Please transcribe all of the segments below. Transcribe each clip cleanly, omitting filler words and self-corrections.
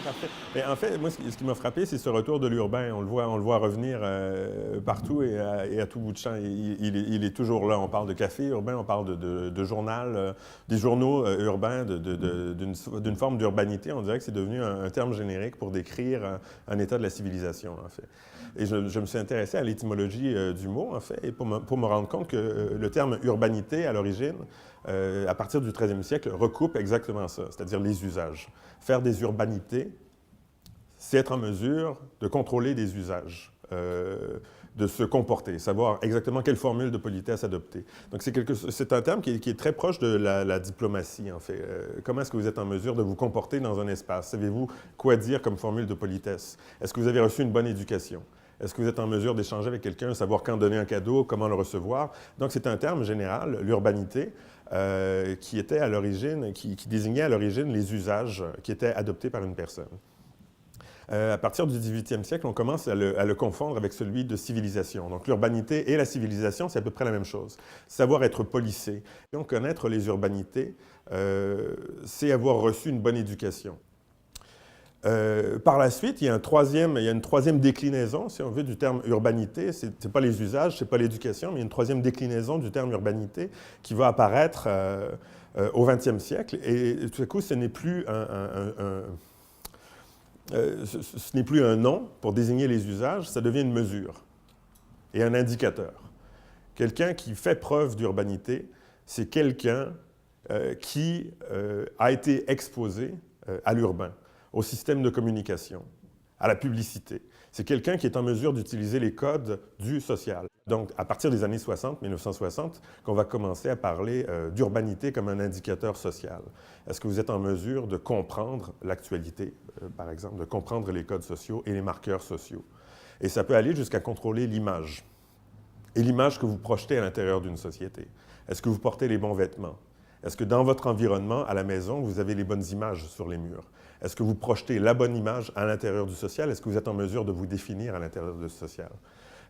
parfait. Mais en fait, moi, ce qui m'a frappé, c'est ce retour de l'urbain. On le voit revenir partout et à tout bout de champ. Il est toujours là. On parle de café urbain, on parle de journal, des journaux urbains, d'une forme d'urbanité. On dirait que c'est devenu un terme générique pour décrire un état de la civilisation, en fait. Et je me suis intéressé à l'étymologie du mot, en fait, et pour me rendre compte que le terme urbanité, à l'origine, à partir du 13e siècle, recoupe exactement ça, c'est-à-dire les usages. Faire des urbanités, c'est être en mesure de contrôler des usages, de se comporter, savoir exactement quelle formule de politesse adopter. Donc c'est un terme qui est très proche de la diplomatie, en fait. Comment est-ce que vous êtes en mesure de vous comporter dans un espace? Savez-vous quoi dire comme formule de politesse? Est-ce que vous avez reçu une bonne éducation? Est-ce que vous êtes en mesure d'échanger avec quelqu'un, savoir quand donner un cadeau, comment le recevoir? Donc c'est un terme général, l'urbanité, qui était à l'origine, qui désignait à l'origine les usages qui étaient adoptés par une personne. À partir du 18e siècle, on commence à le confondre avec celui de civilisation. Donc l'urbanité et la civilisation, c'est à peu près la même chose. Savoir être policé. Donc connaître les urbanités, c'est avoir reçu une bonne éducation. Par la suite, il y a une troisième déclinaison, si on veut, du terme urbanité. Ce n'est pas les usages, ce n'est pas l'éducation, mais il y a une troisième déclinaison du terme urbanité qui va apparaître au 20e siècle. Et tout à coup, ce n'est plus un nom pour désigner les usages, ça devient une mesure et un indicateur. Quelqu'un qui fait preuve d'urbanité, c'est quelqu'un qui a été exposé à l'urbain, au système de communication, à la publicité. C'est quelqu'un qui est en mesure d'utiliser les codes du social. Donc, à partir des années 60, 1960, qu'on va commencer à parler d'urbanité comme un indicateur social. Est-ce que vous êtes en mesure de comprendre l'actualité, par exemple, de comprendre les codes sociaux et les marqueurs sociaux? Et ça peut aller jusqu'à contrôler l'image. Et l'image que vous projetez à l'intérieur d'une société. Est-ce que vous portez les bons vêtements? Est-ce que dans votre environnement, à la maison, vous avez les bonnes images sur les murs? Est-ce que vous projetez la bonne image à l'intérieur du social? Est-ce que vous êtes en mesure de vous définir à l'intérieur du social?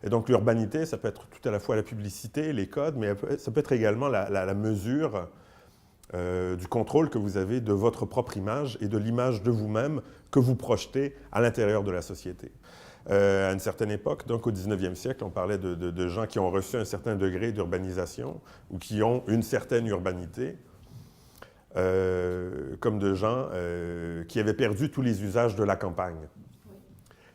Et donc, l'urbanité, ça peut être tout à la fois la publicité, les codes, mais ça peut être également la mesure du contrôle que vous avez de votre propre image et de l'image de vous-même que vous projetez à l'intérieur de la société. À une certaine époque, donc au 19e siècle, on parlait de gens qui ont reçu un certain degré d'urbanisation ou qui ont une certaine urbanité, comme de gens qui avaient perdu tous les usages de la campagne.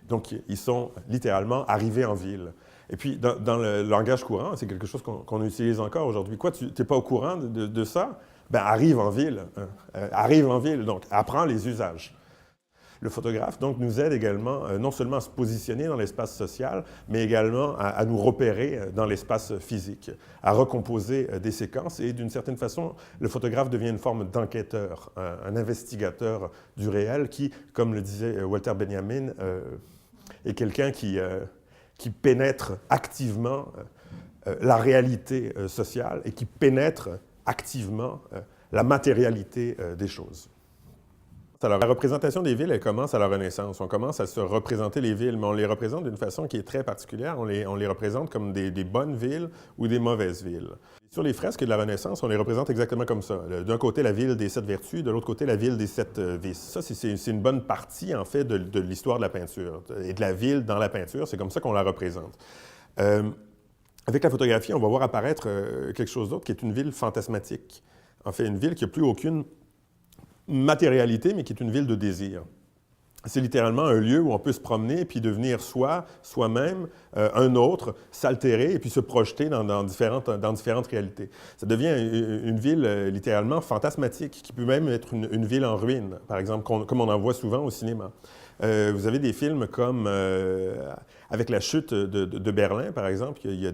Donc, ils sont littéralement arrivés en ville. Et puis, dans le langage courant, c'est quelque chose qu'on utilise encore aujourd'hui. Quoi, tu n'es pas au courant de ça? Ben, arrive en ville. Arrive en ville, donc apprends les usages. Le photographe, donc, nous aide également non seulement à se positionner dans l'espace social, mais également à nous repérer dans l'espace physique, à recomposer des séquences. Et d'une certaine façon, le photographe devient une forme d'enquêteur, un investigateur du réel qui, comme le disait Walter Benjamin, est quelqu'un qui pénètre activement la réalité sociale et qui pénètre activement la matérialité des choses. Alors, la représentation des villes, elle commence à la Renaissance. On commence à se représenter les villes, mais on les représente d'une façon qui est très particulière. On les représente comme des bonnes villes ou des mauvaises villes. Sur les fresques de la Renaissance, on les représente exactement comme ça. D'un côté, la ville des 7 vertus, de l'autre côté, la ville des 7 vices. Ça, c'est une bonne partie, en fait, de l'histoire de la peinture et de la ville dans la peinture. C'est comme ça qu'on la représente. Avec la photographie, on va voir apparaître quelque chose d'autre qui est une ville fantasmatique. En fait, une ville qui n'a plus aucune matérialité, mais qui est une ville de désir. C'est littéralement un lieu où on peut se promener et puis devenir soi-même, un autre, s'altérer et puis se projeter dans différentes réalités. Ça devient une ville littéralement fantasmatique, qui peut même être une ville en ruine, par exemple, comme on en voit souvent au cinéma. Vous avez des films comme avec la chute de Berlin, par exemple. Il y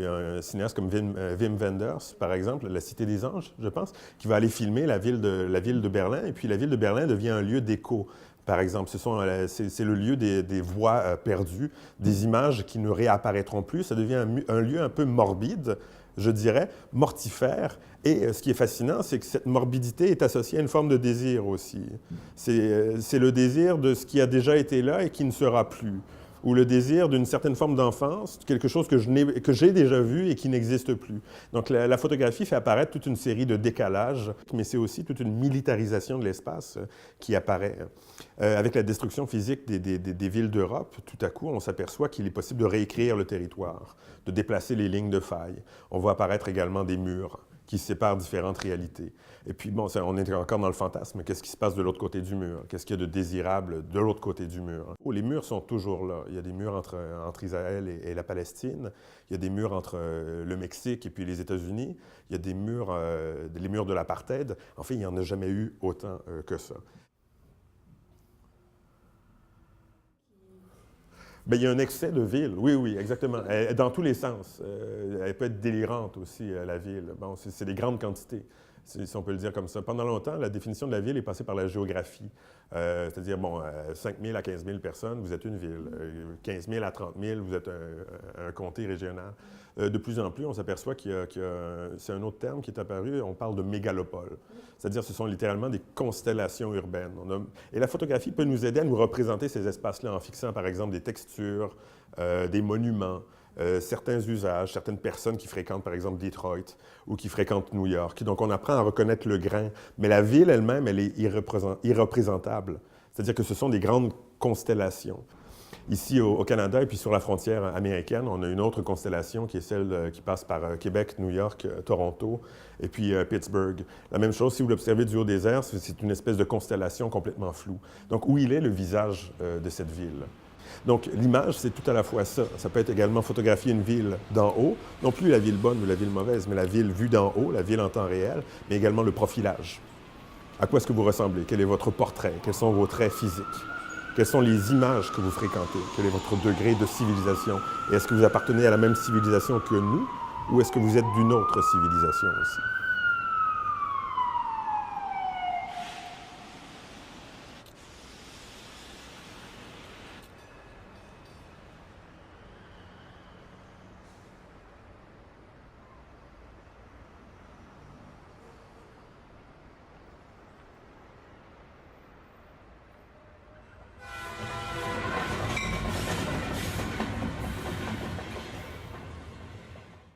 a un cinéaste comme Wim Wenders, par exemple, La Cité des Anges, je pense, qui va aller filmer la ville de Berlin. Et puis la ville de Berlin devient un lieu d'écho. Par exemple, c'est le lieu des voix perdues, des images qui ne réapparaîtront plus. Ça devient un lieu un peu morbide, je dirais, mortifère. Et ce qui est fascinant, c'est que cette morbidité est associée à une forme de désir aussi. C'est le désir de ce qui a déjà été là et qui ne sera plus. Ou le désir d'une certaine forme d'enfance, quelque chose que j'ai déjà vu et qui n'existe plus. Donc la photographie fait apparaître toute une série de décalages, mais c'est aussi toute une militarisation de l'espace qui apparaît. avec la destruction physique des villes d'Europe, tout à coup, on s'aperçoit qu'il est possible de réécrire le territoire, de déplacer les lignes de faille. On voit apparaître également des murs qui séparent différentes réalités. Et puis, bon, on est encore dans le fantasme. Qu'est-ce qui se passe de l'autre côté du mur? Qu'est-ce qu'il y a de désirable de l'autre côté du mur? Oh, les murs sont toujours là. Il y a des murs entre Israël et la Palestine. Il y a des murs entre le Mexique et puis les États-Unis. Il y a des murs, les murs de l'apartheid. En fait, il n'y en a jamais eu autant que ça. Bien, il y a un excès de ville, oui, oui, exactement. Dans tous les sens. Elle peut être délirante aussi, la ville. Bon, c'est des grandes quantités, si on peut le dire comme ça. Pendant longtemps, la définition de la ville est passée par la géographie. C'est-à-dire, bon, 5 000 à 15 000 personnes, vous êtes une ville. 15 000 à 30 000, vous êtes un comté régional. De plus en plus, on s'aperçoit c'est un autre terme qui est apparu, on parle de mégalopole. C'est-à-dire, ce sont littéralement des constellations urbaines. Et la photographie peut nous aider à nous représenter ces espaces-là en fixant, par exemple, des textures, des monuments, certains usages, certaines personnes qui fréquentent, par exemple, Detroit ou qui fréquentent New York. Donc, on apprend à reconnaître le grain. Mais la ville elle-même, elle est irreprésentable. C'est-à-dire que ce sont des grandes constellations. Ici, au Canada, et puis sur la frontière américaine, on a une autre constellation qui est celle qui passe par Québec, New York, Toronto, et puis Pittsburgh. La même chose, si vous l'observez du haut des airs, c'est une espèce de constellation complètement floue. Donc, où il est le visage de cette ville? Donc, l'image, c'est tout à la fois ça. Ça peut être également photographier une ville d'en haut, non plus la ville bonne ou la ville mauvaise, mais la ville vue d'en haut, la ville en temps réel, mais également le profilage. À quoi est-ce que vous ressemblez? Quel est votre portrait? Quels sont vos traits physiques? Quelles sont les images que vous fréquentez? Quel est votre degré de civilisation? Et est-ce que vous appartenez à la même civilisation que nous ou est-ce que vous êtes d'une autre civilisation aussi?